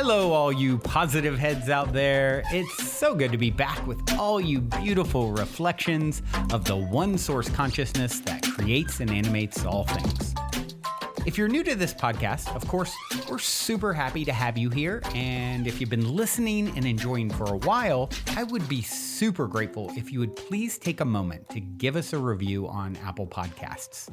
Hello, all you positive heads out there. It's so good to be back with all you beautiful reflections of the one source consciousness that creates and animates all things. If you're new to this podcast, of course, we're super happy to have you here. And if you've been listening and enjoying for a while, I would be super grateful if you would please take a moment to give us a review on Apple Podcasts.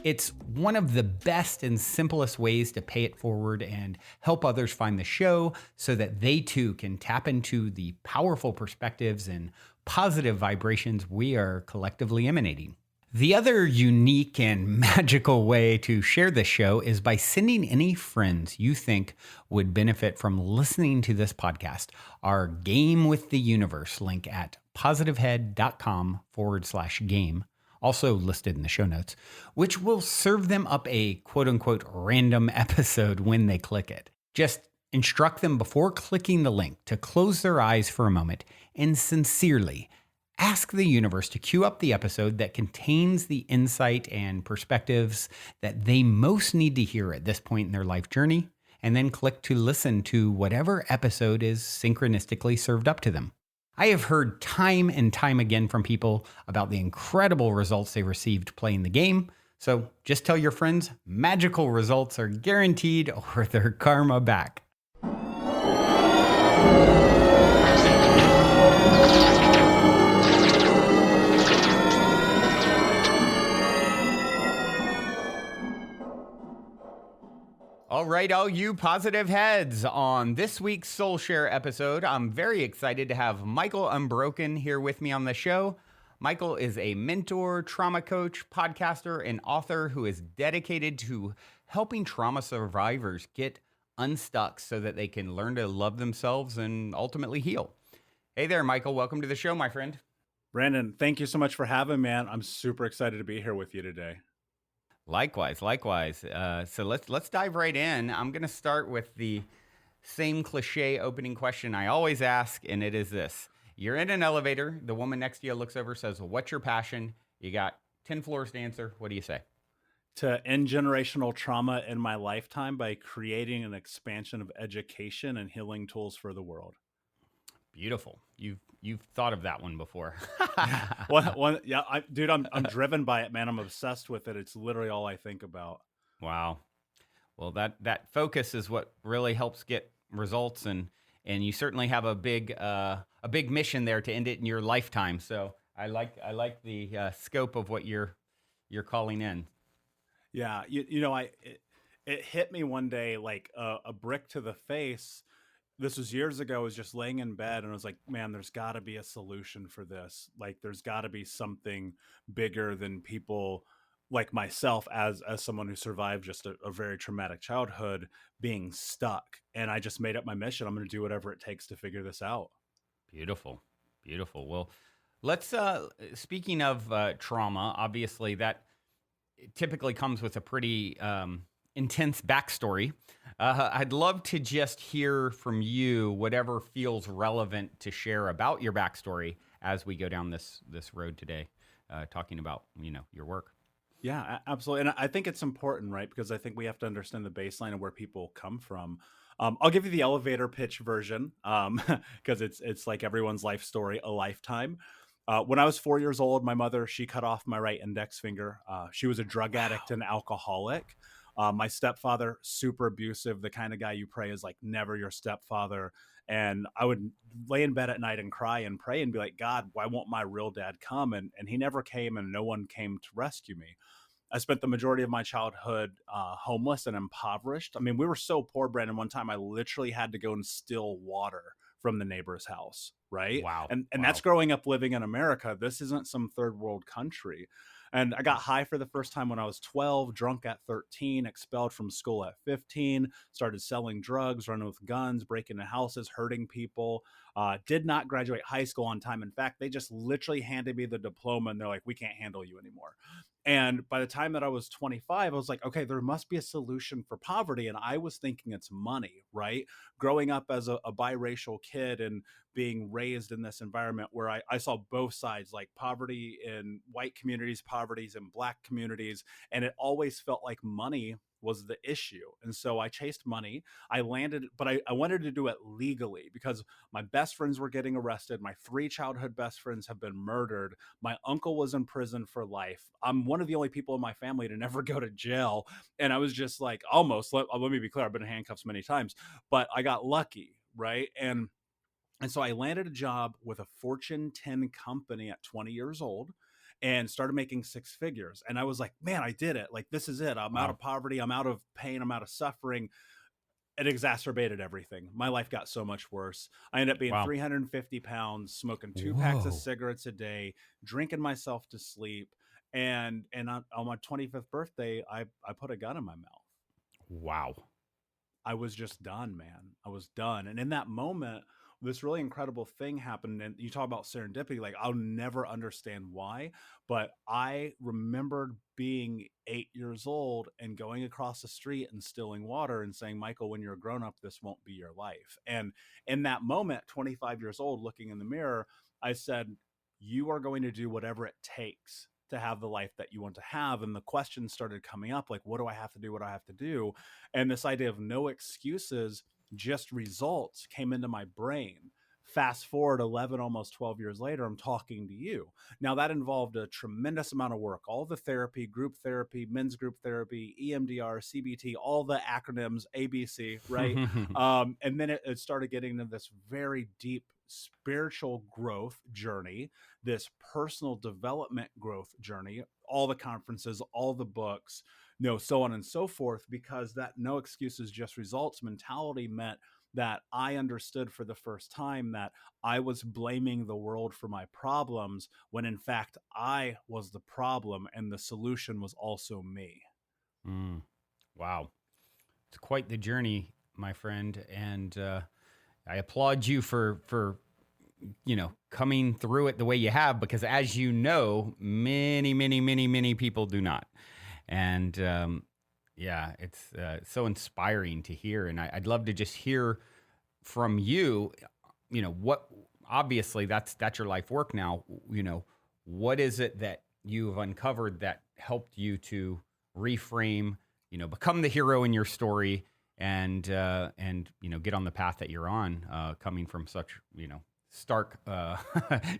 It's one of the best and simplest ways to pay it forward and help others find the show so that they too can tap into the powerful perspectives and positive vibrations we are collectively emanating. The other unique and magical way to share this show is by sending any friends you think would benefit from listening to this podcast our Game with the Universe link at positivehead.com/game. Also listed in the show notes, which will serve them up a quote-unquote random episode when they click it. Just instruct them before clicking the link to close their eyes for a moment and sincerely ask the universe to queue up the episode that contains the insight and perspectives that they most need to hear at this point in their life journey, and then click to listen to whatever episode is synchronistically served up to them. I have heard time and time again from people about the incredible results they received playing the game. So just tell your friends magical results are guaranteed or their karma back. All right, all you positive heads. On this week's Soul Share episode, I'm very excited to have Michael Unbroken here with me on the show. Michael is a mentor, trauma coach, podcaster, and author who is dedicated to helping trauma survivors get unstuck so that they can learn to love themselves and ultimately heal. Hey there, Michael. Welcome to the show, my friend. Brandon, thank you so much for having me, man. I'm super excited to be here with you today. Likewise. So let's dive right in. I'm going to start with the same cliche opening question I always ask, and it is this. You're in an elevator. The woman next to you looks over, says, well, what's your passion? You got 10 floors to answer. What do you say? To end generational trauma in my lifetime by creating an expansion of education and healing tools for the world. Beautiful. You've thought of that one before. Dude, I'm driven by it, man. I'm obsessed with it. It's literally all I think about. Wow. Well, that focus is what really helps get results, and you certainly have a big mission there to end it in your lifetime. So I like the scope of what you're calling in. Yeah, it hit me one day like a brick to the face. This was years ago. I was just laying in bed and I was like, man, there's got to be a solution for this. Like, there's got to be something bigger than people like myself as someone who survived just a very traumatic childhood being stuck. And I just made up my mission. I'm going to do whatever it takes to figure this out. Beautiful. Well, let's, speaking of trauma, obviously that typically comes with a pretty intense backstory. I'd love to just hear from you whatever feels relevant to share about your backstory as we go down this road today, talking about your work. Yeah, absolutely. And I think it's important, right? Because I think we have to understand the baseline of where people come from. I'll give you the elevator pitch version because it's like everyone's life story, a lifetime. When I was 4 years old, my mother, she cut off my right index finger. She was a drug addict and alcoholic. My stepfather, super abusive, the kind of guy you pray is like never your stepfather. And I would lay in bed at night and cry and pray and be like, God, why won't my real dad come? And he never came, and no one came to rescue me. I spent the majority of my childhood homeless and impoverished. I mean, we were so poor, Brandon, one time I literally had to go and steal water from the neighbor's house, right? Wow. And that's growing up living in America. This isn't some third world country. And I got high for the first time when I was 12, drunk at 13, expelled from school at 15, started selling drugs, running with guns, breaking into houses, hurting people. Did not graduate high school on time. In fact, they just literally handed me the diploma and they're like, we can't handle you anymore. And by the time that I was 25, I was like, okay, there must be a solution for poverty. And I was thinking it's money, right? Growing up as a biracial kid and being raised in this environment where I saw both sides, like poverty in white communities, poverties in black communities, and it always felt like money was the issue. And so I chased money. I landed, but I wanted to do it legally because my best friends were getting arrested. My three childhood best friends have been murdered. My uncle was in prison for life. I'm one of the only people in my family to never go to jail. And I was just like, almost, let me be clear, I've been in handcuffs many times, but I got lucky, right? And so I landed a job with a Fortune 10 company at 20 years old and started making six figures. And I was like, man, I did it. Like, this is it. I'm out Wow. of poverty. I'm out of pain. I'm out of suffering. It exacerbated everything. My life got so much worse. I ended up being Wow. 350 pounds, smoking 2 packs of Whoa. cigarettes a day, drinking myself to sleep. And on my 25th birthday, I put a gun in my mouth. Wow. I was just done, man. I was done. And in that moment, this really incredible thing happened. And you talk about serendipity, like I'll never understand why, but I remembered being 8 years old and going across the street and stealing water and saying, Michael, when you're a grown up, this won't be your life. And in that moment, 25 years old, looking in the mirror, I said, you are going to do whatever it takes to have the life that you want to have. And the questions started coming up, like, what do I have to do? What do I have to do? And this idea of no excuses, just results came into my brain. Fast forward 11, almost 12 years later, I'm talking to you. Now, that involved a tremendous amount of work, all the therapy, group therapy, men's group therapy, EMDR, CBT, all the acronyms, ABC, right? And then it started getting into this very deep spiritual growth journey, this personal development growth journey, all the conferences, all the books, so on and so forth, because that no excuses, just results mentality meant that I understood for the first time that I was blaming the world for my problems when in fact I was the problem and the solution was also me. Mm. Wow. It's quite the journey, my friend, and I applaud you for coming through it the way you have, because as you know, many people do not. And yeah, it's so inspiring to hear. And I'd love to just hear from you. What, obviously that's your life work now. What is it that you've uncovered that helped you to reframe, become the hero in your story, and get on the path that you're on, coming from such stark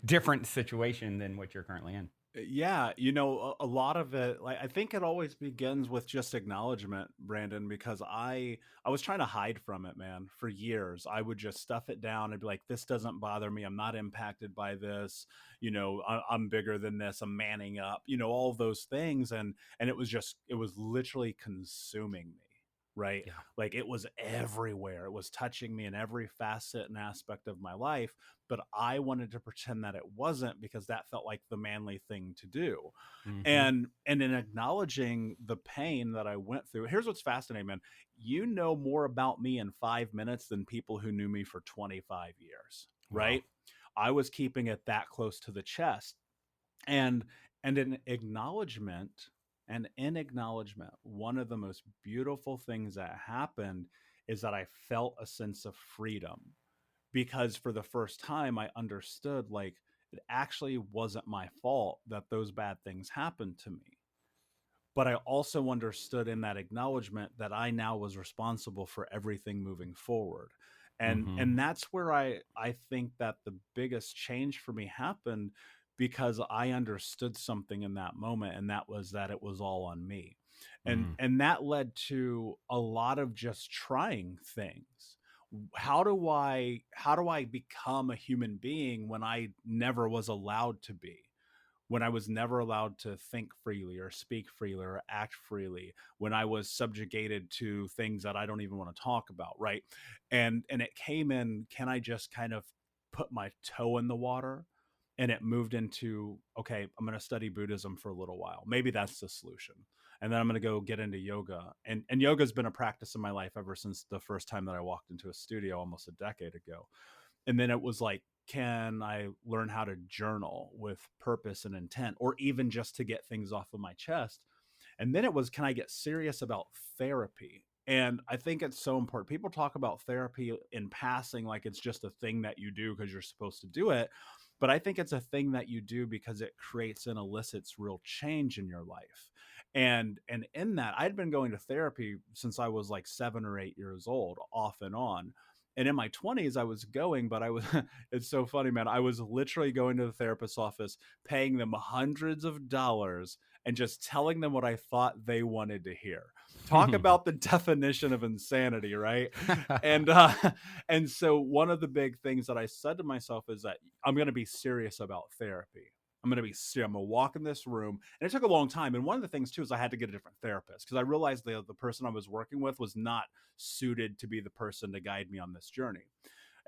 different situation than what you're currently in. Yeah, a lot of it, like I think it always begins with just acknowledgement, Brandon, because I was trying to hide from it, man, for years. I would just stuff it down. I'd be like, this doesn't bother me. I'm not impacted by this. I'm bigger than this. I'm manning up. All of those things, and it was literally consuming me. Right. Yeah. Like it was everywhere. It was touching me in every facet and aspect of my life. But I wanted to pretend that it wasn't because that felt like the manly thing to do. Mm-hmm. And in acknowledging the pain that I went through, here's what's fascinating, man. You know more about me in 5 minutes than people who knew me for 25 years. Wow. Right. I was keeping it that close to the chest. And an acknowledgement and in acknowledgement, one of the most beautiful things that happened is that I felt a sense of freedom, because for the first time I understood, like, it actually wasn't my fault that those bad things happened to me. But I also understood in that acknowledgement that I now was responsible for everything moving forward. and Mm-hmm. and that's where I think that the biggest change for me happened, because I understood something in that moment, and that was that it was all on me. Mm. And that led to a lot of just trying things. How do I become a human being when I never was allowed to be, when I was never allowed to think freely or speak freely or act freely, when I was subjugated to things that I don't even want to talk about, right? And it came in, can I just kind of put my toe in the water? And it moved into, okay, I'm going to study Buddhism for a little while. Maybe that's the solution. And then I'm going to go get into yoga. And yoga's been a practice in my life ever since the first time that I walked into a studio almost a decade ago. And then it was like, can I learn how to journal with purpose and intent, or even just to get things off of my chest? And then it was, can I get serious about therapy? And I think it's so important. People talk about therapy in passing like it's just a thing that you do because you're supposed to do it. But I think it's a thing that you do because it creates and elicits real change in your life. And in that, I'd been going to therapy since I was like 7 or 8 years old, off and on. And in my 20s, I was going, but I was, it's so funny, man. I was literally going to the therapist's office, paying them hundreds of dollars and just telling them what I thought they wanted to hear. Talk about the definition of insanity, right? And and so one of the big things that I said to myself is that I'm going to be serious about therapy. I'm going to be serious. I'm going to walk in this room. And it took a long time. And one of the things too is I had to get a different therapist because I realized the person I was working with was not suited to be the person to guide me on this journey.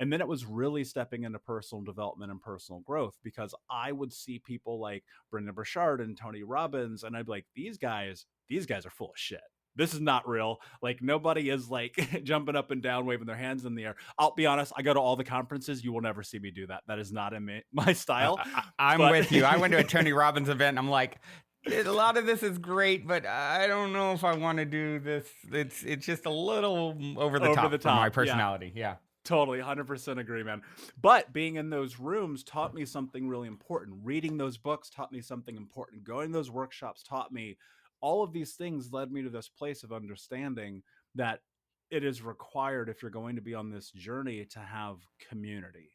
And then it was really stepping into personal development and personal growth because I would see people like Brendon Burchard and Tony Robbins, and I'd be like, these guys are full of shit. This is not real. Like nobody is like jumping up and down, waving their hands in the air. I'll be honest. I go to all the conferences. You will never see me do that. That is not in my style. I'm But with you. I went to a Tony Robbins event and I'm like, a lot of this is great, but I don't know if I want to do this. It's just a little over the top for my personality. Yeah. Totally, 100% agree, man. But being in those rooms taught me something really important. Reading those books taught me something important. Going to those workshops taught me all of these things, led me to this place of understanding that it is required if you're going to be on this journey to have community,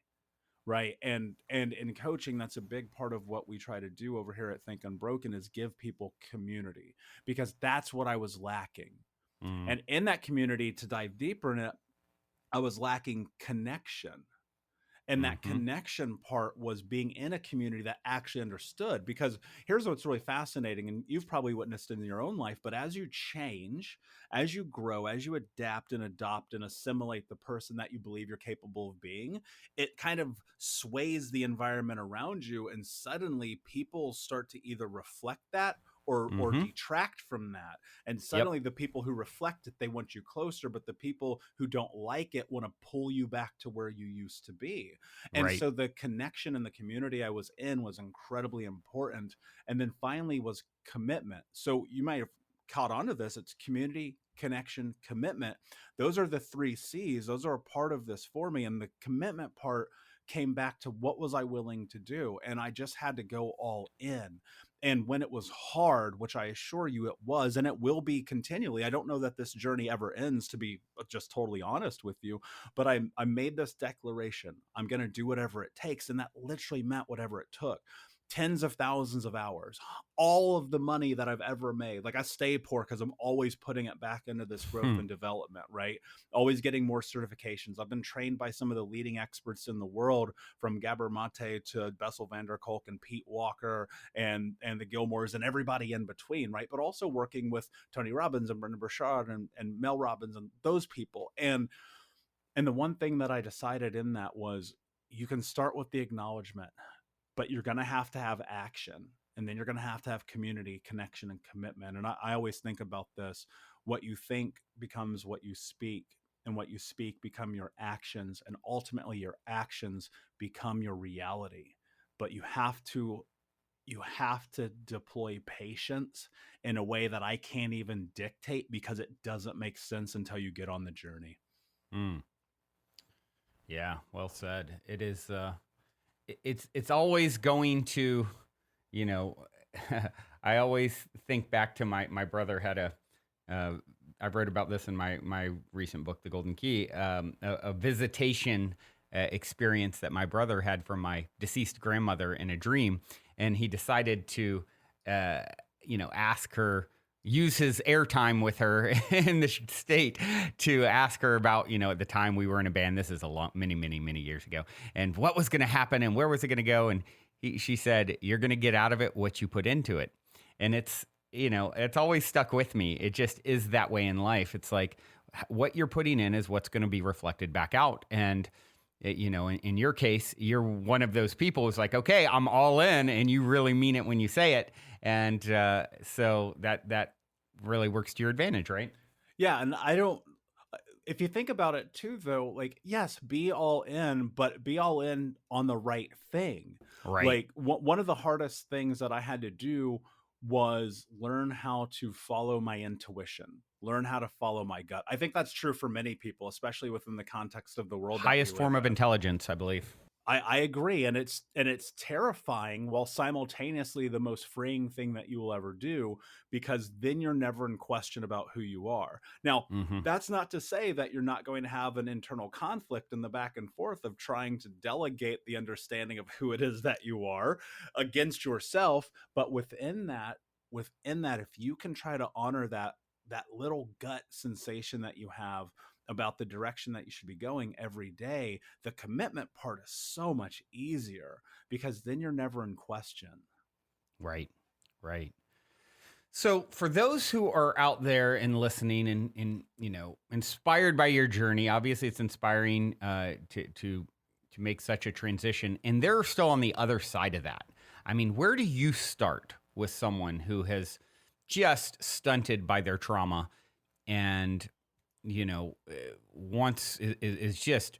right? And in coaching, that's a big part of what we try to do over here at Think Unbroken is give people community because that's what I was lacking. And in that community, to dive deeper in it, I was lacking connection. And that connection part was being in a community that actually understood. Because here's what's really fascinating, and you've probably witnessed it in your own life, but as you change, as you grow, as you adapt and adopt and assimilate the person that you believe you're capable of being, it kind of sways the environment around you. And suddenly people start to either reflect that or detract from that. And suddenly the people who reflect it, they want you closer, but the people who don't like it want to pull you back to where you used to be. And so the connection and the community I was in was incredibly important. And then finally was commitment. So you might have caught on to this. It's community, connection, commitment. Those are the 3 C's. Those are a part of this for me. And the commitment part came back to what was I willing to do? And I just had to go all in. And when it was hard, which I assure you it was, and it will be continually, I don't know that this journey ever ends, to be just totally honest with you, but I made this declaration. I'm going to do whatever it takes. And that literally meant whatever it took. Tens of thousands of hours, all of the money that I've ever made. Like I stay poor because I'm always putting it back into this growth and development, right? Always getting more certifications. I've been trained by some of the leading experts in the world, from Gabor Mate to Bessel van der Kolk and Pete Walker and the Gilmores and everybody in between, right? But also working with Tony Robbins and Brendon Burchard and Mel Robbins and those people. And the one thing that I decided in that was you can start with the acknowledgement, but you're going to have action. And then you're going to have community, connection, and commitment. And I always think about this. What you think becomes what you speak, and what you speak become your actions. And ultimately your actions become your reality. But you have to deploy patience in a way that I can't even dictate because it doesn't make sense until you get on the journey. Yeah, well said. It is, it's always going to, you know, I always think back to my brother had I wrote about this in my recent book, The Golden Key, a visitation experience that my brother had from my deceased grandmother in a dream. And he decided to, ask her, use his airtime with her in the state to ask her about, at the time we were in a band. This is many years ago. And what was going to happen and where was it going to go? And she said, you're going to get out of it what you put into it. And it's always stuck with me. It just is that way in life. It's like what you're putting in is what's going to be reflected back out. And in your case, you're one of those people who's like, okay, I'm all in, and you really mean it when you say it. And so that really works to your advantage, right? Yeah. And if you think about it too, though, like, yes, be all in, but be all in on the right thing. Right. Like one of the hardest things that I had to do was learn how to follow my intuition. learn how to follow my gut. I think that's true for many people, especially within the context of the world that we Highest live form of in. intelligence, I believe. I agree, and it's terrifying while simultaneously the most freeing thing that you will ever do, because then you're never in question about who you are. Now, Hmm. that's not to say that you're not going to have an internal conflict in the back and forth of trying to delegate the understanding of who it is that you are against yourself, but within that, if you can try to honor that little gut sensation that you have about the direction that you should be going every day, the commitment part is so much easier because then you're never in question. Right. Right. So, for those who are out there and listening and inspired by your journey, obviously it's inspiring to make such a transition, and they're still on the other side of that. I mean, where do you start with someone who has just stunted by their trauma and wants is just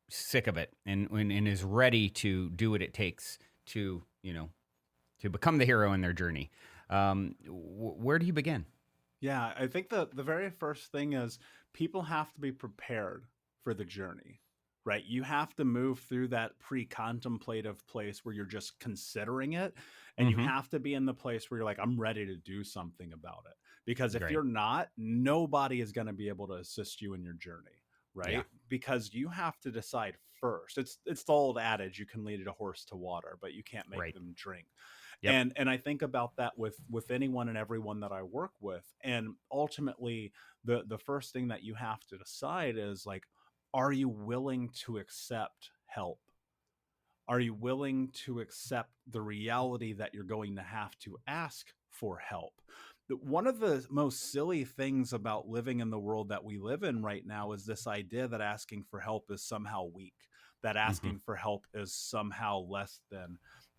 sick of it and is ready to do what it takes to to become the hero in their journey? Where do you begin? Yeah, I think the very first thing is people have to be prepared for the journey, right? You have to move through that pre-contemplative place where you're just considering it, and you Mm-hmm. have to be in the place where you're like, I'm ready to do something about it. Because if Great. you're not, nobody is going to be able to assist you in your journey, Yeah. right? Because you have to decide first. It's the old adage, you can lead a horse to water, but you can't make Right. them drink. Yep. And I think about that with anyone and everyone that I work with. And ultimately, the first thing that you have to decide is like, are you willing to accept help? Are you willing to accept the reality that you're going to have to ask for help? One of the most silly things about living in the world that we live in right now is this idea that asking for help is somehow weak, that Mm-hmm. asking for help is somehow less than.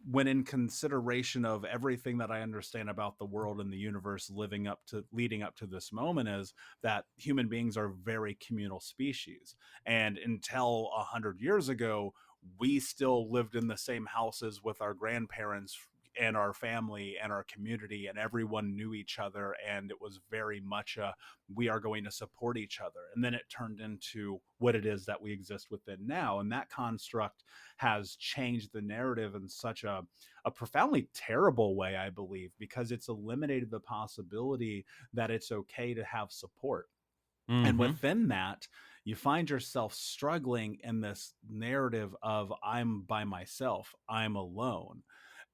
When in consideration of everything that I understand about the world and the universe leading up to this moment, is that human beings are very communal species. And until 100 years ago, we still lived in the same houses with our grandparents and our family and our community, and everyone knew each other, and it was very much a we are going to support each other. And then it turned into what it is that we exist within now, and that construct has changed the narrative in such a profoundly terrible way, I believe, because it's eliminated the possibility that it's okay to have support. And Mm-hmm. within that, you find yourself struggling in this narrative of I'm by myself, I'm alone.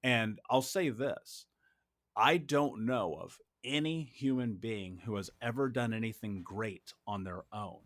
And I'll say this, I don't know of any human being who has ever done anything great on their own.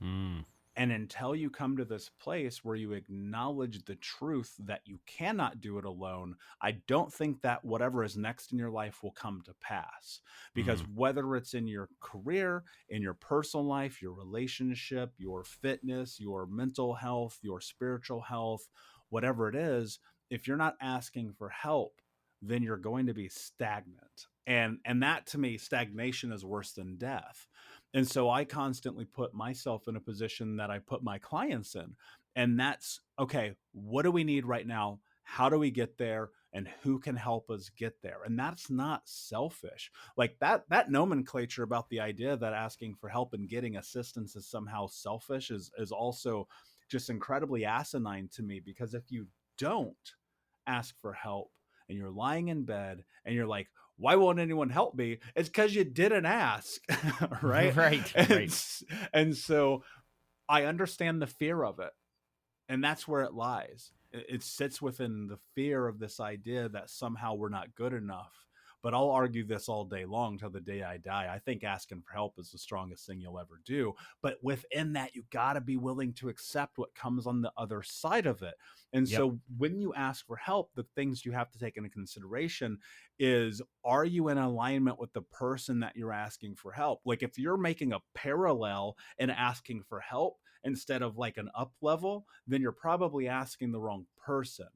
Mm. And until you come to this place where you acknowledge the truth that you cannot do it alone, I don't think that whatever is next in your life will come to pass. Because Mm. whether it's in your career, in your personal life, your relationship, your fitness, your mental health, your spiritual health, whatever it is, if you're not asking for help, then you're going to be stagnant. And that, to me, stagnation is worse than death. And so I constantly put myself in a position that I put my clients in. And that's okay, what do we need right now? How do we get there? And who can help us get there? And that's not selfish. Like that nomenclature about the idea that asking for help and getting assistance is somehow selfish is also just incredibly asinine to me, because if you don't ask for help and you're lying in bed and you're like, why won't anyone help me? It's because you didn't ask, right? Right. And, Right. and so I understand the fear of it. And that's where it lies. It sits within the fear of this idea that somehow we're not good enough. But I'll argue this all day long till the day I die. I think asking for help is the strongest thing you'll ever do. But within that, you got to be willing to accept what comes on the other side of it. And Yep. so when you ask for help, the things you have to take into consideration is, are you in alignment with the person that you're asking for help? Like if you're making a parallel and asking for help instead of like an up level, then you're probably asking the wrong person.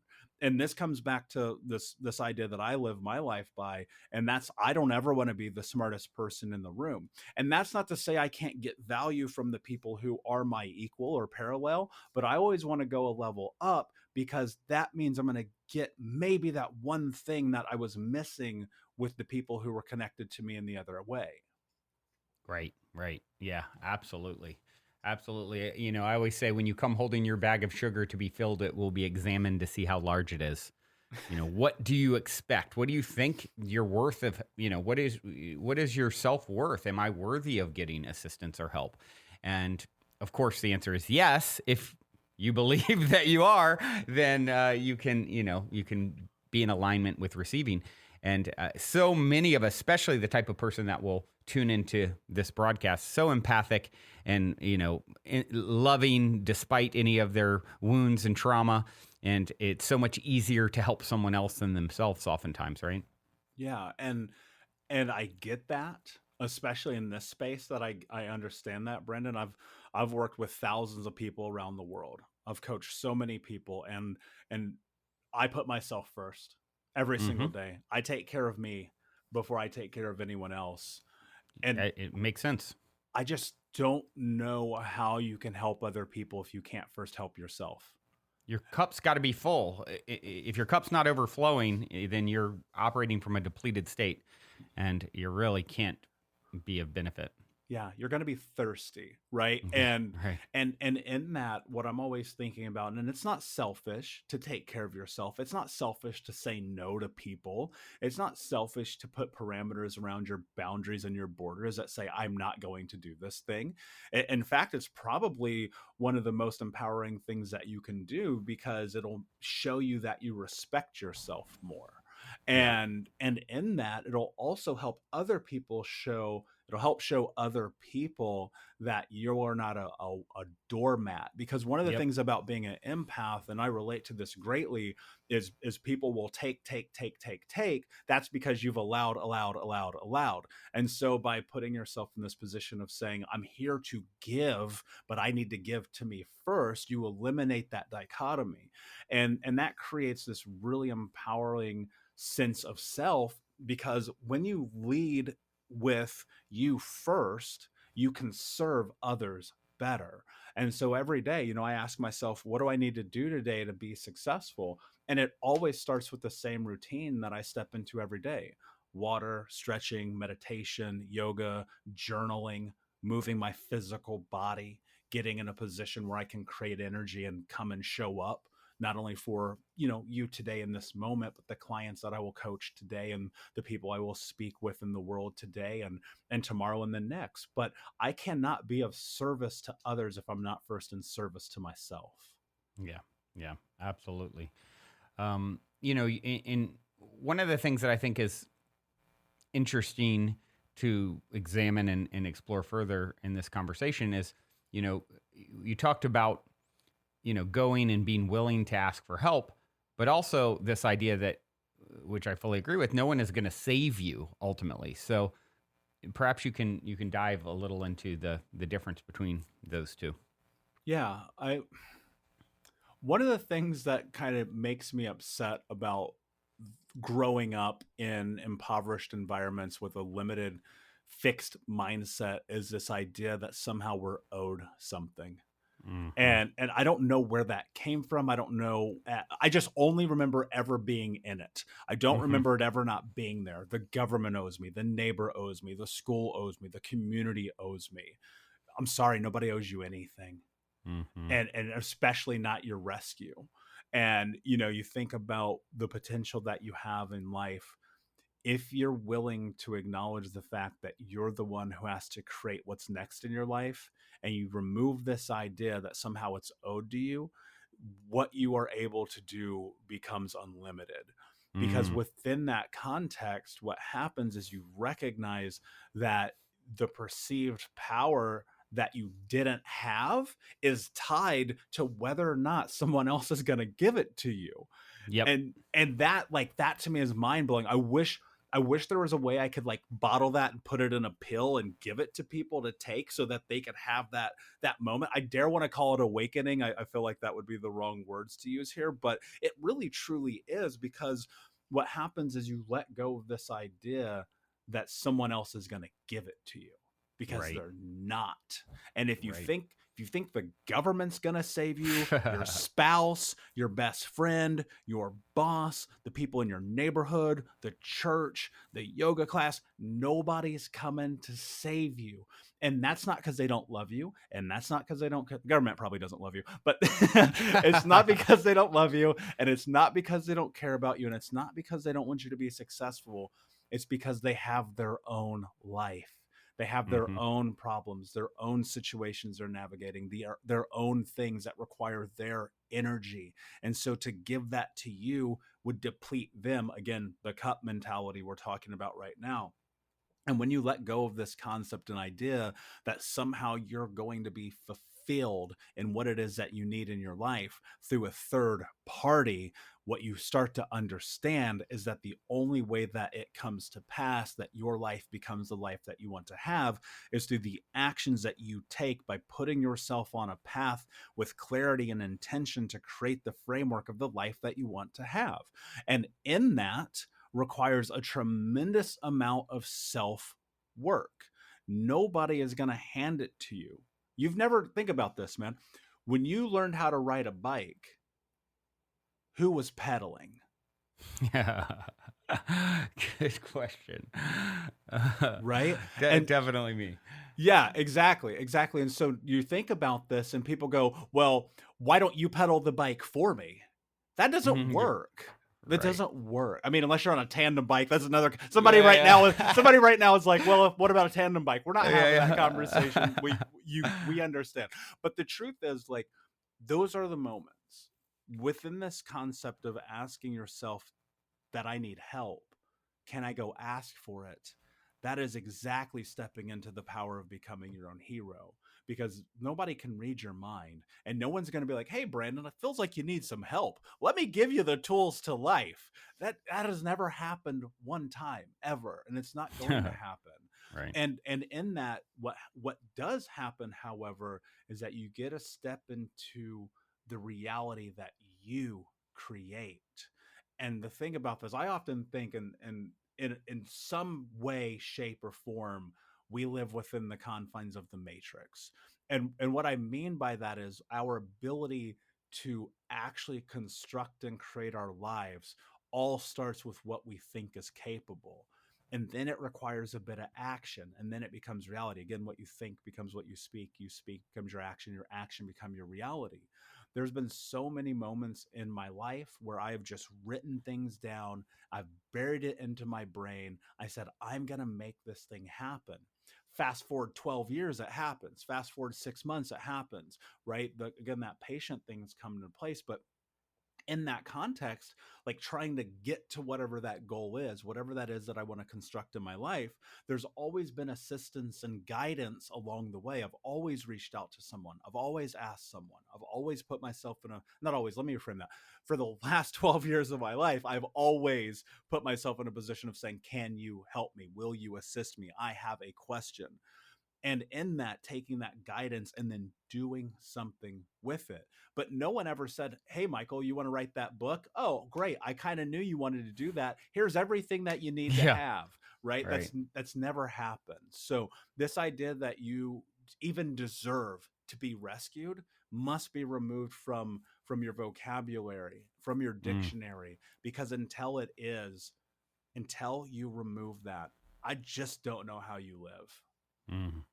And this comes back to this idea that I live my life by, and that's, I don't ever want to be the smartest person in the room. And that's not to say I can't get value from the people who are my equal or parallel, but I always want to go a level up, because that means I'm going to get maybe that one thing that I was missing with the people who were connected to me in the other way. Right, right. Yeah, absolutely. Absolutely. I always say when you come holding your bag of sugar to be filled, it will be examined to see how large it is. What do you expect? What do you think your worth of, what is your self-worth? Am I worthy of getting assistance or help? And of course the answer is yes. If you believe that you are, then you can be in alignment with receiving. And so many of us, especially the type of person that will tune into this broadcast, so empathic and loving despite any of their wounds and trauma, and it's so much easier to help someone else than themselves, oftentimes, right? Yeah, and I get that, especially in this space that I understand that, Brendan. I've worked with thousands of people around the world. I've coached so many people, and I put myself first every single Mm-hmm. day. I take care of me before I take care of anyone else. And It makes sense. I just don't know how you can help other people if you can't first help yourself. Your cup's got to be full. If your cup's not overflowing, then you're operating from a depleted state, and you really can't be of benefit. Yeah, you're going to be thirsty, right? Yeah, and right. and and in that, what I'm always thinking about, and it's not selfish to take care of yourself, it's not selfish to say no to people, it's not selfish to put parameters around your boundaries and your borders that say I'm not going to do this thing. In fact, it's probably one of the most empowering things that you can do, because it'll show you that you respect yourself more. Yeah. And in that, it'll also help other people show, it'll help show other people that you're not a doormat. Because one of the Yep. things about being an empath, and I relate to this greatly, is people will take. That's because you've allowed. And so by putting yourself in this position of saying, I'm here to give, but I need to give to me first, you eliminate that dichotomy. And that creates this really empowering sense of self, because when you lead with you first, you can serve others better. And so every day, I ask myself, what do I need to do today to be successful? And it always starts with the same routine that I step into every day: water, stretching, meditation, yoga, journaling, moving my physical body, getting in a position where I can create energy and come and show up, not only for you today in this moment, but the clients that I will coach today, and the people I will speak with in the world today, and tomorrow and the next. But I cannot be of service to others if I'm not first in service to myself. Yeah. Yeah. Absolutely. In one of the things that I think is interesting to examine and explore further in this conversation is, you know, you talked about, going and being willing to ask for help, but also this idea that, which I fully agree with, no one is going to save you ultimately. So perhaps you can dive a little into the difference between those two. Yeah, I one of the things that kind of makes me upset about growing up in impoverished environments with a limited fixed mindset is this idea that somehow we're owed something. Hmm. And I don't know where that came from. I don't know. I just only remember ever being in it. I don't Hmm. remember it ever not being there. The government owes me, the neighbor owes me, the school owes me, the community owes me. I'm sorry, nobody owes you anything. Hmm. And especially not your rescue. And you think about the potential that you have in life, if you're willing to acknowledge the fact that you're the one who has to create what's next in your life, and you remove this idea that somehow it's owed to you, what you are able to do becomes unlimited. Because Mm. within that context, what happens is you recognize that the perceived power that you didn't have is tied to whether or not someone else is going to give it to you. Yep. And that, like, that to me is mind blowing. I wish there was a way I could like bottle that and put it in a pill and give it to people to take, so that they could have that moment. I dare want to call it awakening. I feel like that would be the wrong words to use here, but it really truly is, because what happens is you let go of this idea that someone else is going to give it to you. because Right. they're not. And if you Right. think the government's going to save you, your spouse, your best friend, your boss, the people in your neighborhood, the church, the yoga class, nobody's coming to save you. And that's not because they don't love you. And that's not because they don't, the government probably doesn't love you, but it's not because they don't love you. And it's not because they don't care about you. And it's not because they don't want you to be successful. It's because they have their own life. They have their Mhm. own problems, their own situations they're navigating, their own things that require their energy. And so to give that to you would deplete them. Again, the cup mentality we're talking about right now. And when you let go of this concept and idea that somehow you're going to be fulfilled in what it is that you need in your life through a third party, what you start to understand is that the only way that it comes to pass, that your life becomes the life that you want to have, is through the actions that you take by putting yourself on a path with clarity and intention to create the framework of the life that you want to have. And in that, requires a tremendous amount of self work. Nobody is going to hand it to you. You've never, think about this, man. When you learned how to ride a bike, who was pedaling? Yeah. Good question. Right? And Definitely me. yeah, exactly. Exactly. And so you think about this and people go, well, why don't you pedal the bike for me? That doesn't Mhm. work. That Right. doesn't work. I mean, unless you're on a tandem bike, that's another. Yeah, yeah. Somebody right now is like, well, what about a tandem bike? We're not having that Yeah, conversation. yeah. We understand. But the truth is, like, those are the moments within this concept of asking yourself that I need help. Can I go ask for it? That is exactly stepping into the power of becoming your own hero, because nobody can read your mind and no one's going to be like, hey, Brandon, it feels like you need some help. Let me give you the tools to life. That has never happened one time ever. And it's not going to happen. Right. And in that, what does happen, however, is that you get a step into the reality that you create. And the thing about this, I often think in some way, shape, or form, we live within the confines of the matrix. And what I mean by that is our ability to actually construct and create our lives all starts with what we think is capable. And then it requires a bit of action, and then it becomes reality. Again, what you think becomes what you speak becomes your action become your reality. There's been so many moments in my life where I have just written things down. I've buried it into my brain. I said, I'm going to make this thing happen. Fast forward 12 years, it happens. Fast forward 6 months, it happens, right? Again, that patient thing's come into place. But in that context, like trying to get to whatever that goal is, whatever that is that I want to construct in my life, there's always been assistance and guidance along the way. I've always reached out to someone. I've always asked someone. I've always put myself in a, not always, let me reframe that. For the last 12 years of my life, I've always put myself in a position of saying, can you help me? Will you assist me? I have a question. And in that, taking that guidance and then doing something with it. But no one ever said, hey, Michael, you want to write that book? Oh, great. I kind of knew you wanted to do that. Here's everything that you need to Yeah. have, right? Right. That's never happened. So this idea that you even deserve to be rescued must be removed from your vocabulary, from your Mm. dictionary, because until you remove that, I just don't know how you live. Mm.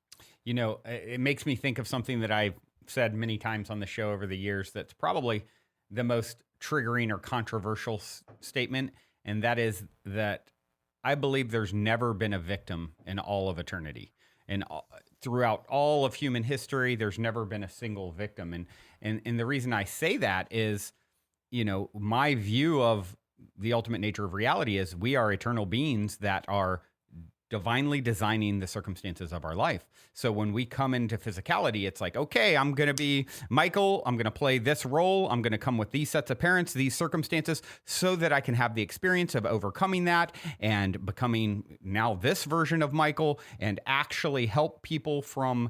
It makes me think of something that I've said many times on the show over the years that's probably the most triggering or controversial statement. And that is that I believe there's never been a victim in all of eternity. And throughout all of human history, there's never been a single victim. And the reason I say that is, my view of the ultimate nature of reality is we are eternal beings that are divinely designing the circumstances of our life. So when we come into physicality, it's like, okay, I'm going to be Michael. I'm going to play this role. I'm going to come with these sets of parents, these circumstances, so that I can have the experience of overcoming that and becoming now this version of Michael and actually help people from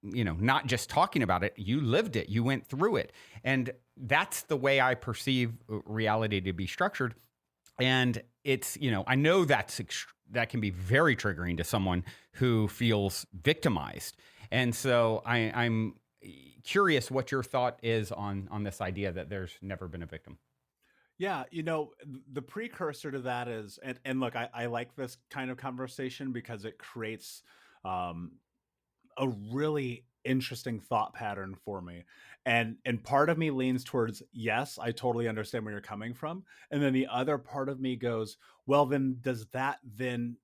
not just talking about it. You lived it. You went through it. And that's the way I perceive reality to be structured. And it's, I know that can be very triggering to someone who feels victimized. And so I'm curious what your thought is on this idea that there's never been a victim. Yeah, the precursor to that is, and look, I like this kind of conversation because it creates um, a really interesting thought pattern for me. And part of me leans towards, yes, I totally understand where you're coming from. And then the other part of me goes, well, then does that then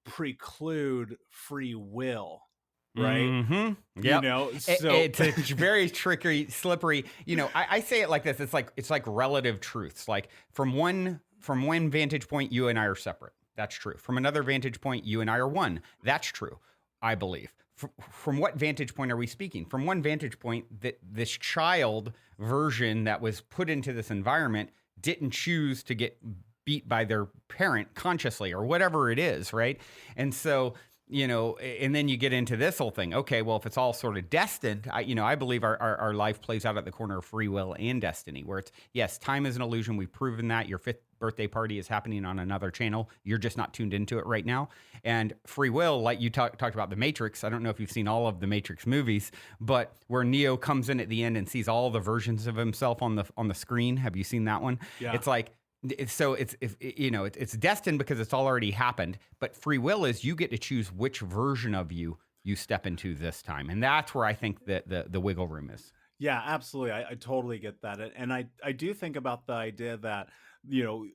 preclude free will? Right? Yep. So It's a very tricky, slippery. I say it like this. It's like relative truths. Like from one vantage point, you and I are separate. That's true. From another vantage point, you and I are one. That's true. I believe. From what vantage point are we speaking? From one vantage point, that this child version that was put into this environment didn't choose to get beat by their parent consciously or whatever it is, right? And so, and then you get into this whole thing. Okay, well, if it's all sort of destined, I believe our life plays out at the corner of free will and destiny, where it's, yes, time is an illusion. We've proven that. Your 5th birthday party is happening on another channel. You're just not tuned into it right now. And free will, like you talked about the Matrix. I don't know if you've seen all of the Matrix movies, but where Neo comes in at the end and sees all the versions of himself on the screen. Have you seen that one? yeah. It's like, so it's destined because it's already happened, but free will is you get to choose which version of you step into this time. And that's where I think that the wiggle room is. Yeah, absolutely. I totally get that. And I do think about the idea that, you know,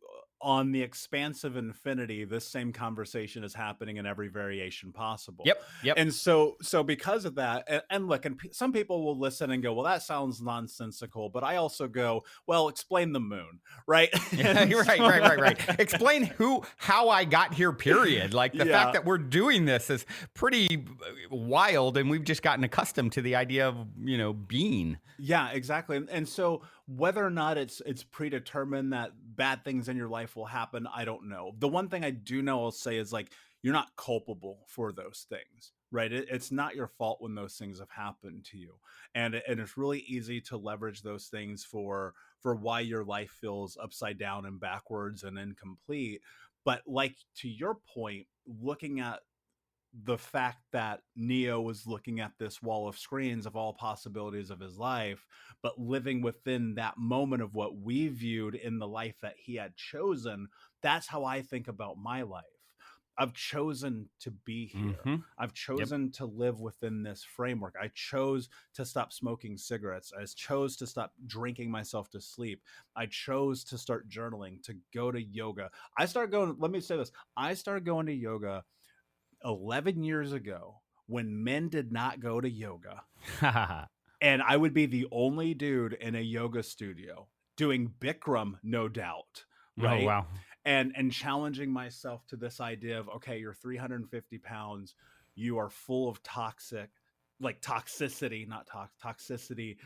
on the expanse of infinity, this same conversation is happening in every variation possible. Yep. And so because of that, and look, some people will listen and go, well, that sounds nonsensical. But I also go, well, explain the moon, right? Right. Explain how I got here, period. Like the fact that we're doing this is pretty wild, and we've just gotten accustomed to the idea of, being. Yeah, exactly. And so whether or not it's predetermined that bad things in your life will happen, I don't know. The one thing I do know, I'll say, is like, you're not culpable for those things, right? It's not your fault when those things have happened to you. And it's really easy to leverage those things for why your life feels upside down and backwards and incomplete. But like, to your point, looking at the fact that Neo was looking at this wall of screens of all possibilities of his life, but living within that moment of what we viewed in the life that he had chosen, that's how I think about my life. I've chosen to be here. Mm-hmm. I've chosen to live within this framework. I chose to stop smoking cigarettes. I chose to stop drinking myself to sleep. I chose to start journaling, to go to yoga. Let me say this. I started going to yoga 11 years ago when men did not go to yoga. And I would be the only dude in a yoga studio doing Bikram, no doubt. Right. Oh, wow. And challenging myself to this idea of, okay, you're 350 pounds. You are full of toxicity, not toxicity.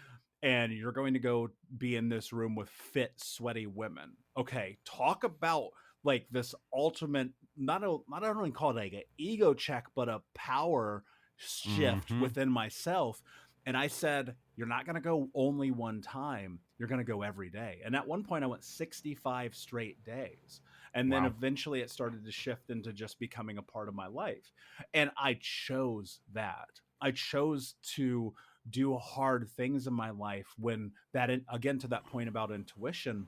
And you're going to go be in this room with fit, sweaty women. Okay. Talk about like this ultimate, not only call it like an ego check, but a power shift within myself. And I said, you're not going to go only one time. You're going to go every day. And at one point I went 65 straight days. And then eventually it started to shift into just becoming a part of my life. And I chose that. I chose to do hard things in my life when that, again, to that point about intuition,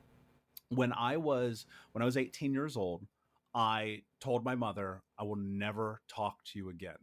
when I was 18 years old, I told my mother, I will never talk to you again.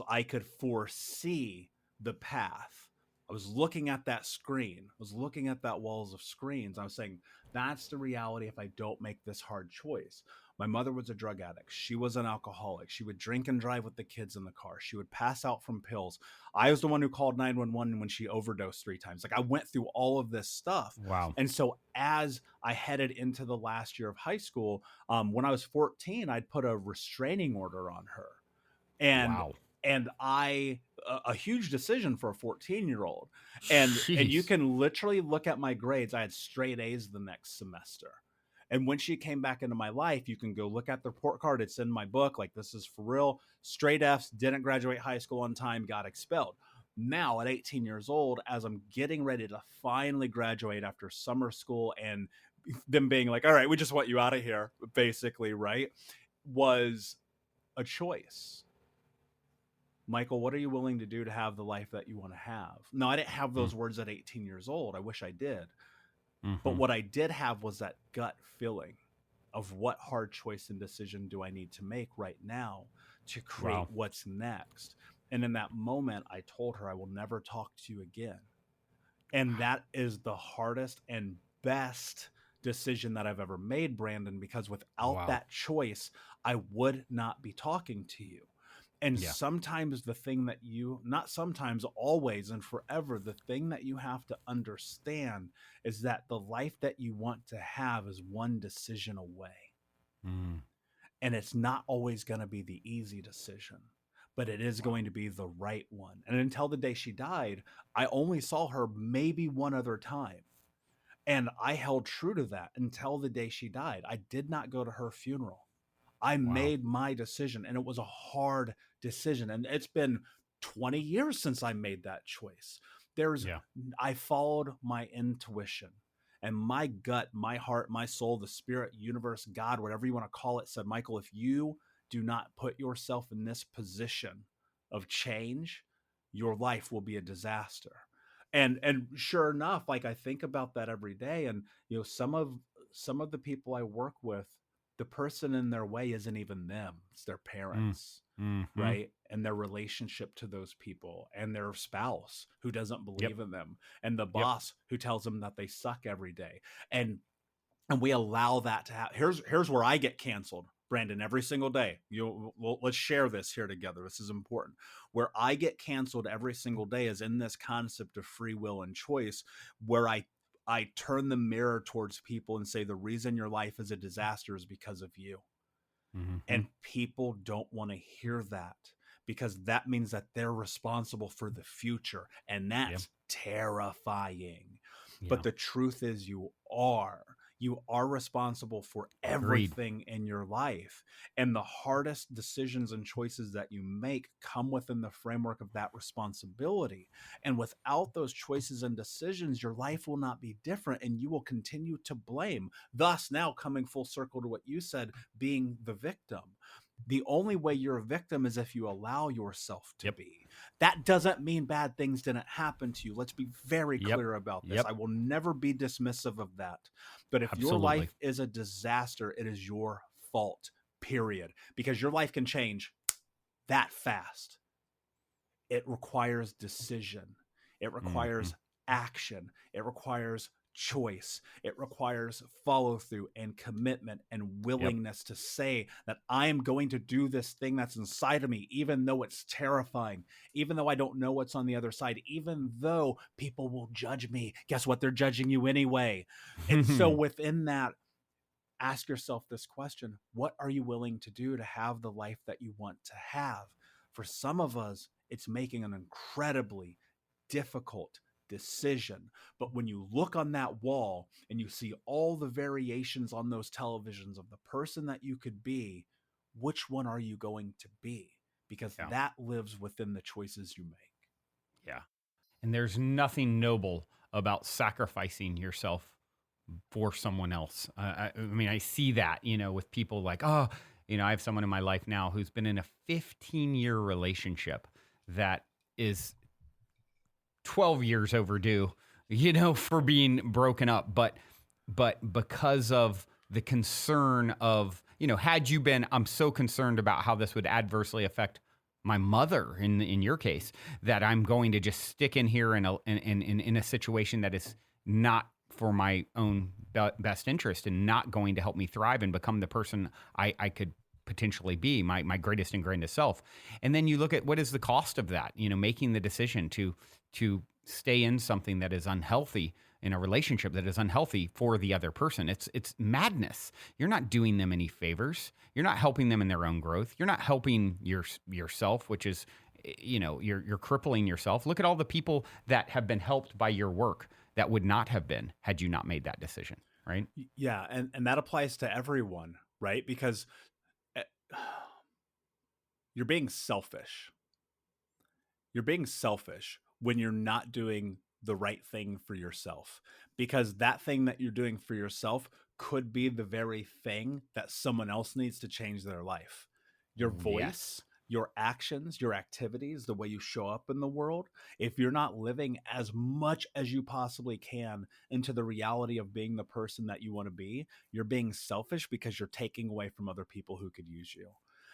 I could foresee the path. I was looking at that screen. I was looking at that walls of screens. I was saying, that's the reality if I don't make this hard choice. My mother was a drug addict. She was an alcoholic. She would drink and drive with the kids in the car. She would pass out from pills. I was the one who called 911 when she overdosed 3 times. Like, I went through all of this stuff. Wow. And so as I headed into the last year of high school, when I was 14, I'd put a restraining order on her. And a huge decision for a 14-year-old. And you can literally look at my grades. I had straight A's the next semester. And when she came back into my life, you can go look at the report card. It's in my book. Like, this is for real. Straight F's, didn't graduate high school on time, got expelled. Now at 18 years old, as I'm getting ready to finally graduate after summer school and them being like, all right, we just want you out of here, basically, right? Was a choice. Michael, what are you willing to do to have the life that you want to have? No, I didn't have those words at 18 years old. I wish I did. But what I did have was that gut feeling of what hard choice and decision do I need to make right now to create what's next. And in that moment, I told her, I will never talk to you again. And that is the hardest and best decision that I've ever made, Brandon, because without that choice, I would not be talking to you. And sometimes the thing that not sometimes, always and forever, the thing that you have to understand is that the life that you want to have is one decision away. And it's not always going to be the easy decision, but it is going to be the right one. And until the day she died, I only saw her maybe one other time. And I held true to that until the day she died. I did not go to her funeral. I made my decision, and it was a hard decision. And it's been 20 years since I made that choice. I followed my intuition, and my gut, my heart, my soul, the spirit, universe, God, whatever you want to call it, said, Michael, if you do not put yourself in this position of change, your life will be a disaster. And sure enough, like, I think about that every day. And, some of the people I work with, the person in their way isn't even them. It's their parents, right? And their relationship to those people, and their spouse who doesn't believe in them, and the boss who tells them that they suck every day. And we allow that to happen. Here's where I get canceled, Brandon, every single day. Let's share this here together. This is important. Where I get canceled every single day is in this concept of free will and choice, where I turn the mirror towards people and say, the reason your life is a disaster is because of you. And people don't want to hear that, because that means that they're responsible for the future. And that's terrifying. But the truth is, you are responsible for everything in your life. And the hardest decisions and choices that you make come within the framework of that responsibility. And without those choices and decisions, your life will not be different, and you will continue to blame. Thus, now coming full circle to what you said, being the victim. The only way you're a victim is if you allow yourself to be. That doesn't mean bad things didn't happen to you. Let's be very clear about this. I will never be dismissive of that. But if your life is a disaster, it is your fault, period. Because your life can change that fast. It requires decision. It requires action. It requires choice. It requires follow through and commitment and willingness to say that I am going to do this thing that's inside of me, even though it's terrifying, even though I don't know what's on the other side, even though people will judge me. Guess what? They're judging you anyway. And so within that, ask yourself this question: what are you willing to do to have the life that you want to have? For some of us, it's making an incredibly difficult decision. But when you look on that wall and you see all the variations on those televisions of the person that you could be, which one are you going to be? Because that lives within the choices you make. And there's nothing noble about sacrificing yourself for someone else. I mean, I see that, with people like, I have someone in my life now who's been in a 15-year relationship that is 12 years overdue, for being broken up. But because of the concern of, had you been, I'm so concerned about how this would adversely affect my mother in your case, that I'm going to just stick in here in a situation that is not for my own best interest and not going to help me thrive and become the person I could potentially be, my greatest and grandest self. And then you look at what is the cost of that, making the decision to stay in something that is unhealthy, in a relationship that is unhealthy for the other person. It's madness. You're not doing them any favors. You're not helping them in their own growth. You're not helping yourself, which is, you're crippling yourself. Look at all the people that have been helped by your work that would not have been had you not made that decision, right? Yeah, and that applies to everyone, right? Because you're being selfish. You're being selfish when you're not doing the right thing for yourself, because that thing that you're doing for yourself could be the very thing that someone else needs to change their life. Your voice, Yes. your actions, your activities, the way you show up in the world, if you're not living as much as you possibly can into the reality of being the person that you want to be, you're being selfish because you're taking away from other people who could use you.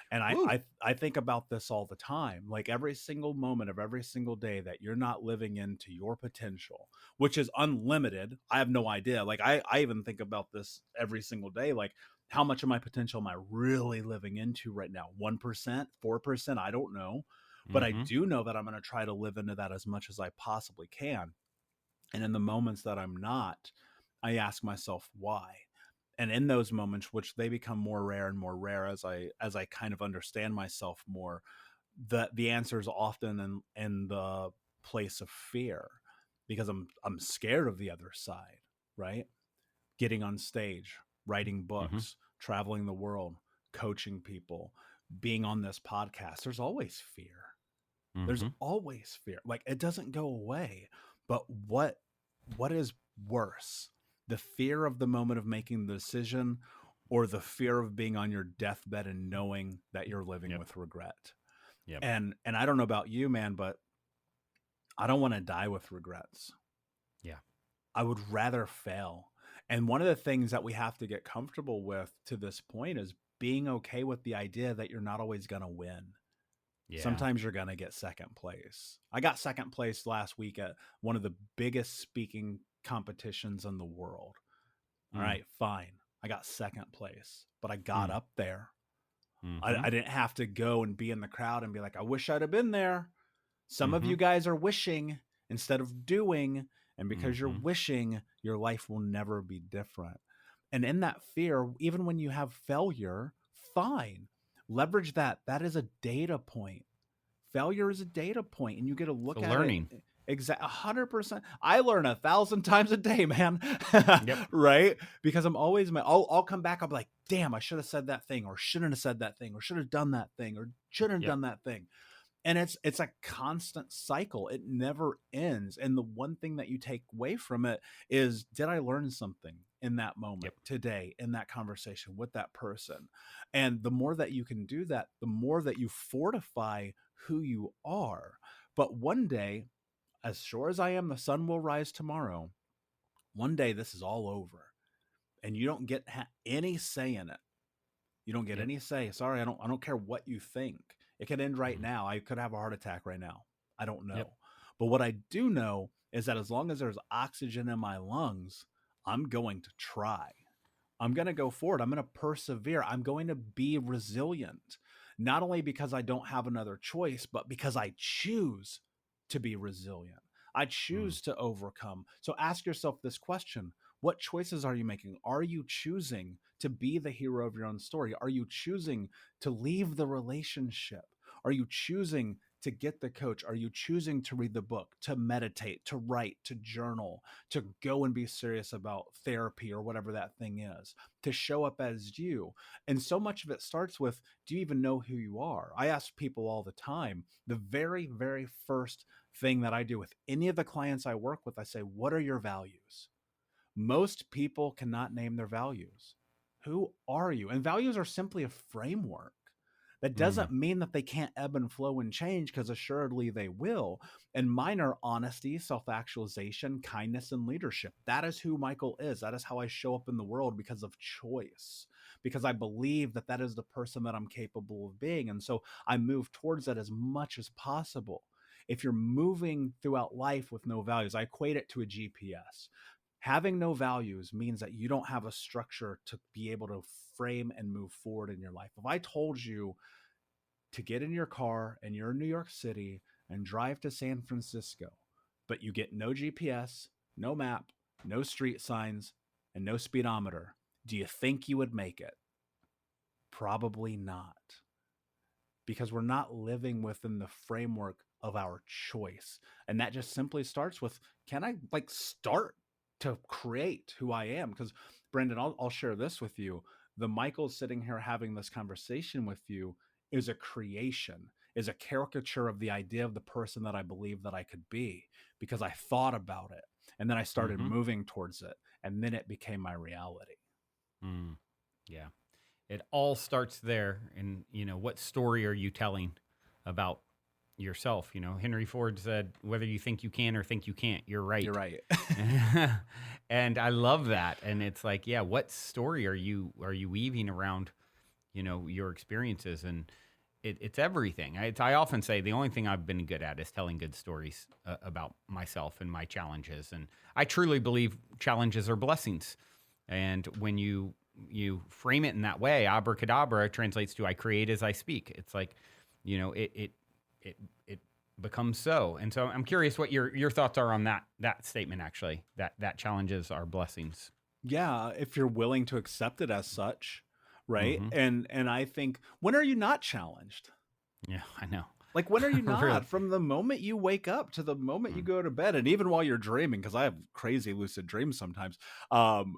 And Woo. I think about this all the time. Like every single moment of every single day that you're not living into your potential, which is unlimited. I have no idea. Like I even think about this every single day. Like, how much of my potential am I really living into right now? 1%, 4%? I don't know. But I Mm-hmm. do know that I'm going to try to live into that as much as I possibly can. And in the moments that I'm not, I ask myself why. And in those moments, which they become more rare and more rare as I kind of understand myself more, the answer is often in the place of fear, because I'm scared of the other side, right? Getting on stage, writing Mm-hmm. books, traveling the world, coaching people, being on this podcast. There's always fear. There's Mm-hmm. always fear. Like it doesn't go away. But what is worse? The fear of the moment of making the decision, or the fear of being on your deathbed and knowing that you're living Yep. with regret? Yep. And I don't know about you, man, but I don't want to die with regrets. Yeah. I would rather fail. And one of the things that we have to get comfortable with to this point is being okay with the idea that you're not always going to win. Yeah. Sometimes you're going to get second place. I got second place last week at one of the biggest speaking competitions in the world. All Mm. right, fine. I got second place, but I got Mm. up there. Mm-hmm. I didn't have to go and be in the crowd and be like, I wish I'd have been there. Some of Mm-hmm. you guys are wishing instead of doing. And because you're Mm-hmm. wishing, your life will never be different. And in that fear, even when you have failure, fine. Leverage that. That is a data point. Failure is a data point, and you get to So look at it. learning. Exactly, 100%. I learn 1,000 times a day, man. Yep. Right? Because I'm always, I'll come back. I'll be like, damn, I should have said that thing, or shouldn't have said that thing, or should have done that thing, or shouldn't have Yep. done that thing. And it's a constant cycle. It never ends. And the one thing that you take away from it is, did I learn something in that moment Yep. today, in that conversation with that person? And the more that you can do that, the more that you fortify who you are. But one day, as sure as I am, the sun will rise tomorrow. One day this is all over, and you don't get any say in it. You don't get Yep. any say. Sorry, I don't care what you think. It could end right Mm. now. I could have a heart attack right now. I don't Yep. know. But what I do know is that as long as there's oxygen in my lungs, I'm going to try. I'm going to go forward. I'm going to persevere. I'm going to be resilient, not only because I don't have another choice, but because I choose to be resilient. I Mm. choose to overcome. So ask yourself this question: what choices are you making? Are you choosing to be the hero of your own story? Are you choosing to leave the relationship? Are you choosing to get the coach? Are you choosing to read the book, to meditate, to write, to journal, to go and be serious about therapy or whatever that thing is, to show up as you? And so much of it starts with, do you even know who you are? I ask people all the time, the very, very first thing that I do with any of the clients I work with, I say, what are your values? Most people cannot name their values. Who are you? And values are simply a framework. That Mm. doesn't mean that they can't ebb and flow and change, because assuredly they will. And mine are honesty, self actualization, kindness, and leadership. That is who Michael is. That is how I show up in the world, because of choice, because I believe that that is the person that I'm capable of being. And so I move towards that as much as possible. If you're moving throughout life with no values, I equate it to a GPS. Having no values means that you don't have a structure to be able to frame and move forward in your life. If I told you to get in your car and you're in New York City and drive to San Francisco, but you get no GPS, no map, no street signs, and no speedometer, do you think you would make it? Probably not, because we're not living within the framework of our choice. And that just simply starts with, can I like start to create who I am? Because Brendan, I'll share this with you. The Michael sitting here having this conversation with you is a creation. is a caricature of the idea of the person that I believe that I could be, because I thought about it and then I started Mm-hmm. moving towards it, and then it became my reality. Mm. Yeah. It all starts there. And, what story are you telling about yourself? Henry Ford said, whether you think you can or think you can't, you're You're right. right. And I love that. And it's like, yeah, what story are you weaving around, your experiences? And it's everything. I often say the only thing I've been good at is telling good stories about myself and my challenges. And I truly believe challenges are blessings. And when you frame it in that way, abracadabra translates to I create as I speak. It's like, it becomes so. And so I'm curious what your thoughts are on that statement, actually, that challenges are blessings. Yeah, if you're willing to accept it as such, right? Mm-hmm. And I think, when are you not challenged? Yeah, I know. Like, when are you Really. not? From the moment you wake up to the moment you Mm. go to bed, and even while you're dreaming, because I have crazy lucid dreams sometimes, um,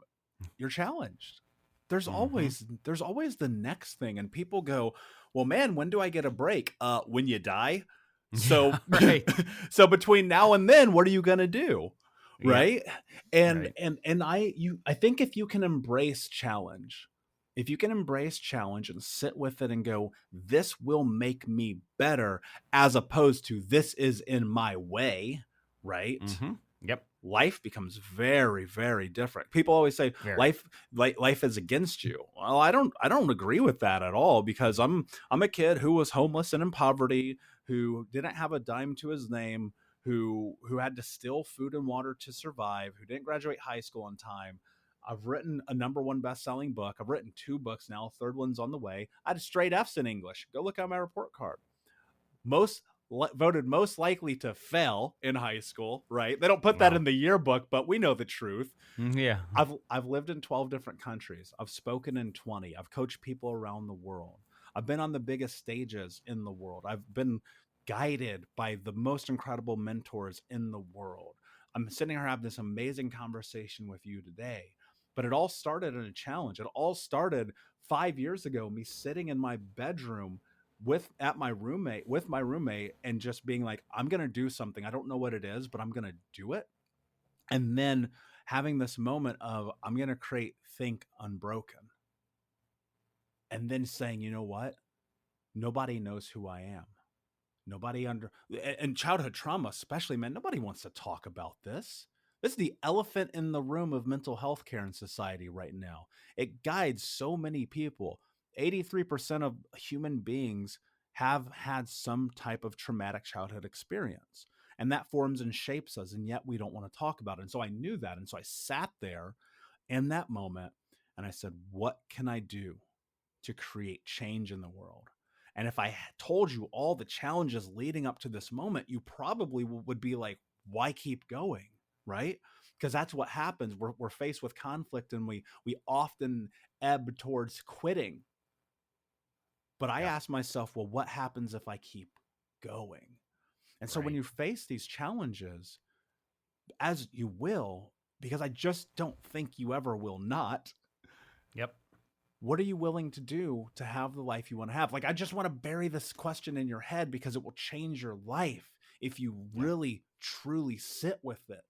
you're challenged. Mm-hmm. There's always the next thing, and people go, "Well, man, when do I get a break?" When you die. Yeah, So, right. so between now and then, what are you gonna do, Yep. right? And Right. I think if you can embrace challenge, if you can embrace challenge and sit with it and go, this will make me better, as opposed to this is in my way, right? Mm-hmm. Yep. Life becomes very, very different. People always say Very. life is against you. Well, I don't agree with that at all, because I'm a kid who was homeless and in poverty, who didn't have a dime to his name, who had to steal food and water to survive, who didn't graduate high school on time. I've written a #1 best-selling book. I've written 2 books now. Third one's on the way. I had straight F's in English. Go look at my report card. Most voted most likely to fail in high school, right? They don't put that Wow. in the yearbook, but we know the truth. Yeah. I've lived in 12 different countries. I've spoken in 20. I've coached people around the world. I've been on the biggest stages in the world. I've been guided by the most incredible mentors in the world. I'm sitting here having this amazing conversation with you today. But it all started in a challenge. It all started 5 years ago, me sitting in my bedroom with my roommate, and just being like, I'm going to do something. I don't know what it is, but I'm going to do it. And then having this moment of, I'm going to create Think Unbroken. And then saying, you know what? Nobody knows who I am. Nobody under and childhood trauma, especially, man, nobody wants to talk about this. This is the elephant in the room of mental health care in society right now. It guides so many people. 83% of human beings have had some type of traumatic childhood experience. And that forms and shapes us, and yet we don't want to talk about it. And so I knew that. And so I sat there in that moment and I said, what can I do to create change in the world? And if I told you all the challenges leading up to this moment, you probably would be like, why keep going? Right? Because that's what happens. We're faced with conflict, and we often ebb towards quitting. But I Yep. ask myself, well, what happens if I keep going? And so when Right. you face these challenges, as you will, because I just don't think you ever will not, Yep. what are you willing to do to have the life you want to have? Like, I just want to bury this question in your head, because it will change your life if you Yep. really, truly sit with it.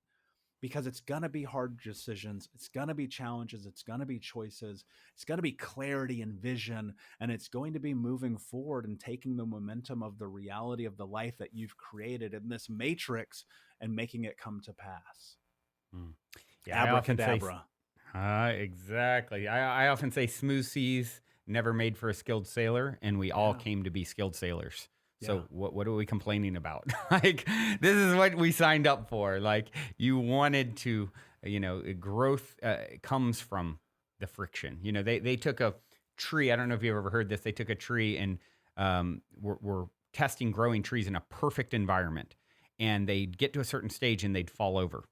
Because it's going to be hard decisions. It's going to be challenges. It's going to be choices. It's going to be clarity and vision. And it's going to be moving forward and taking the momentum of the reality of the life that you've created in this matrix and making it come to pass. Mm. Yeah, I often say, Abracadabra. exactly. I often say smooth seas never made for a skilled sailor, and we all Yeah. came to be skilled sailors. Yeah. So what are we complaining about? Like, this is what we signed up for. Like, you wanted to, growth comes from the friction. They took a tree. I don't know if you've ever heard this. They took a tree and were testing growing trees in a perfect environment, and they'd get to a certain stage and they'd fall over,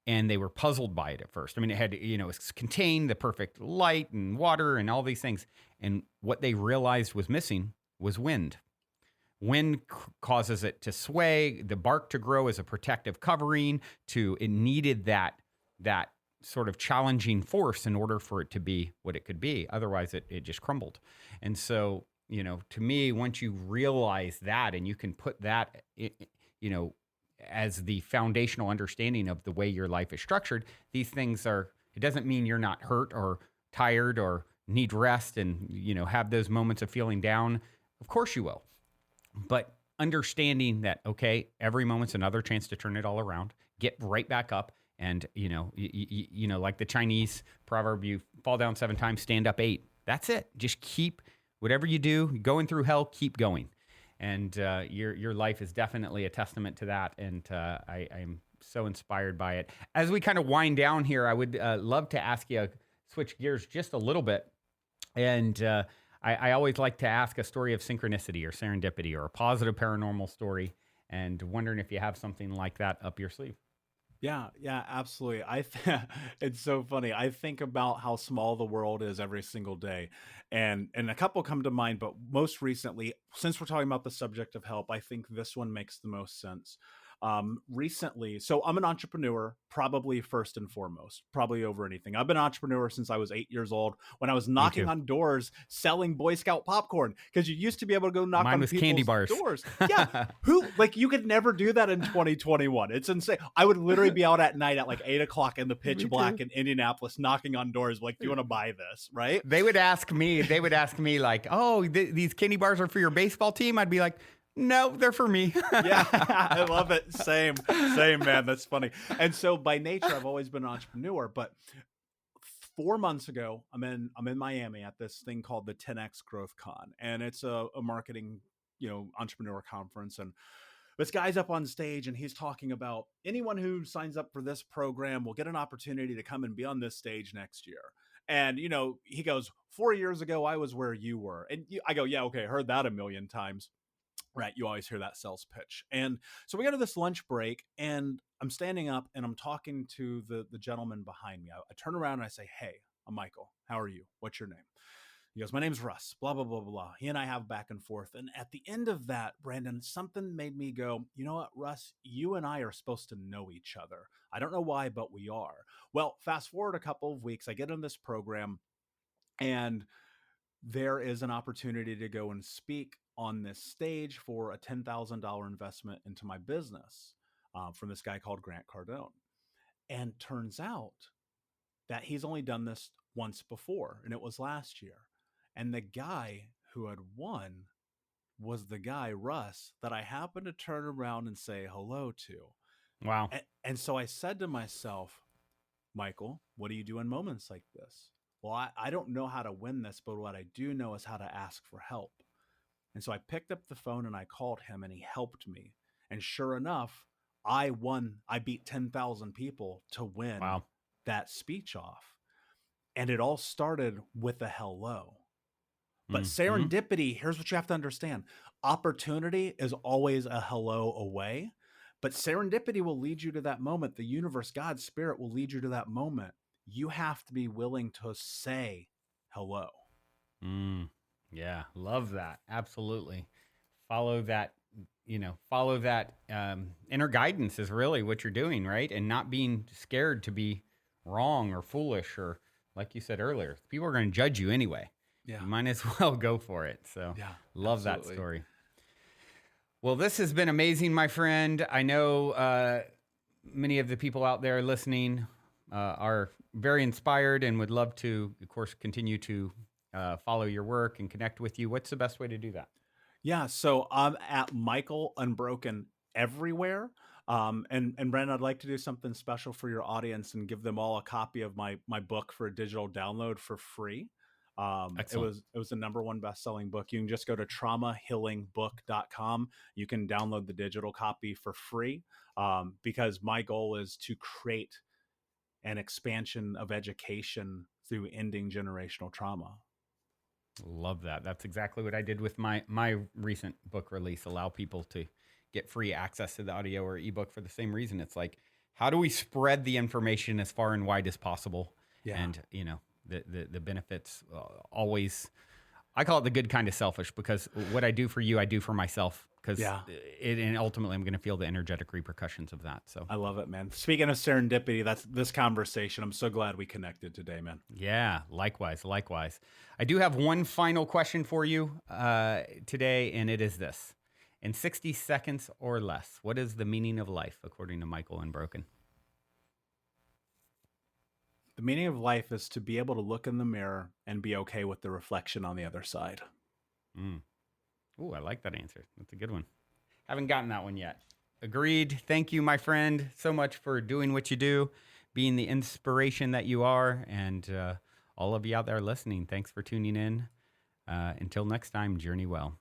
and they were puzzled by it at first. I mean, it had, it contained the perfect light and water and all these things. And what they realized was missing was wind. Wind causes it to sway, the bark to grow as a protective covering. It needed that sort of challenging force in order for it to be what it could be. Otherwise, it just crumbled. And so to me, once you realize that and you can put that, you know, as the foundational understanding of the way your life is structured, these things it doesn't mean you're not hurt or tired or need rest and, have those moments of feeling down. Of course you will. But understanding that, okay, every moment's another chance to turn it all around, get right back up. And, like the Chinese proverb, you fall down 7 times, stand up 8. That's it. Just keep whatever you do, going through hell, keep going. And your life is definitely a testament to that. And I'm so inspired by it. As we kind of wind down here, I would love to ask you, switch gears just a little bit. And I always like to ask a story of synchronicity or serendipity or a positive paranormal story, and wondering if you have something like that up your sleeve. Yeah, absolutely. It's so funny. I think about how small the world is every single day, and a couple come to mind. But most recently, since we're talking about the subject of help, I think this one makes the most sense. Recently, so I'm an entrepreneur, probably first and foremost, probably over anything. I've been an entrepreneur since I was 8 years old, when I was knocking on doors selling Boy Scout popcorn, because you used to be able to go knock Mine on was people's candy bars. doors. Yeah, you could never do that in 2021. It's insane. I would literally be out at night at like 8 o'clock in the pitch black in Indianapolis, knocking on doors like, "Do you want to buy this?" Right? They would ask me like, "Oh, these candy bars are for your baseball team?" I'd be like, "No, they're for me." Yeah, I love it. Same, man. That's funny. And so by nature, I've always been an entrepreneur. But 4 months ago, I'm in Miami at this thing called the 10X Growth Con, and it's a marketing, entrepreneur conference. And this guy's up on stage, and he's talking about anyone who signs up for this program will get an opportunity to come and be on this stage next year. And he goes, 4 years ago, I was where you were, and I go, yeah, okay, I heard that a million times. Right. You always hear that sales pitch. And so we go to this lunch break, and I'm standing up and I'm talking to the gentleman behind me. I turn around and I say, "Hey, I'm Michael. How are you? What's your name?" He goes, "My name's Russ, blah, blah, blah, blah." He and I have back and forth. And at the end of that, Brandon, something made me go, "You know what, Russ, you and I are supposed to know each other. I don't know why, but we are." Well, fast forward a couple of weeks, I get in this program, and there is an opportunity to go and speak on this stage for a $10,000 investment into my business, from this guy called Grant Cardone. And turns out that he's only done this once before, and it was last year. And the guy who had won was the guy, Russ, that I happened to turn around and say hello to. Wow. And so I said to myself, "Michael, what do you do in moments like this?" "Well, I don't know how to win this, but what I do know is how to ask for help." And so I picked up the phone and I called him, and he helped me. And sure enough, I won. I beat 10,000 people to win that speech off. And it all started with a hello. But serendipity, here's what you have to understand. Opportunity is always a hello away. But serendipity will lead you to that moment. The universe, God, spirit will lead you to that moment. You have to be willing to say hello. Yeah, love that. Absolutely. Follow that, inner guidance is really what you're doing, right? And not being scared to be wrong or foolish, or like you said earlier, people are going to judge you anyway. Yeah. You might as well go for it. So love that story. Well, this has been amazing, my friend. I know many of the people out there listening are very inspired and would love to, of course, continue to follow your work and connect with you. What's the best way to do that? Yeah, so I'm at Michael Unbroken everywhere. And Brandon, I'd like to do something special for your audience and give them all a copy of my book for a digital download for free. It was the #1 best-selling book. You can just go to traumahealingbook.com. You can download the digital copy for free, because my goal is to create an expansion of education through ending generational trauma. Love that. That's exactly what I did with my recent book release. Allow people to get free access to the audio or ebook for the same reason. It's like, how do we spread the information as far and wide as possible? Yeah. And the benefits always, I call it the good kind of selfish, because what I do for you, I do for myself because Yeah. and ultimately I'm going to feel the energetic repercussions of that. So I love it, man. Speaking of serendipity, that's this conversation. I'm so glad we connected today, man. yeah, likewise, likewise. I do have one final question for you today, and it is this. In 60 seconds or less, what is the meaning of life according to Michael Unbroken? The meaning of life is to be able to look in the mirror and be okay with the reflection on the other side. Mm. Ooh, I like that answer. That's a good one. Haven't gotten that one yet. Agreed. Thank you, my friend, so much for doing what you do, being the inspiration that you are, and all of you out there listening, thanks for tuning in. Until next time, journey well.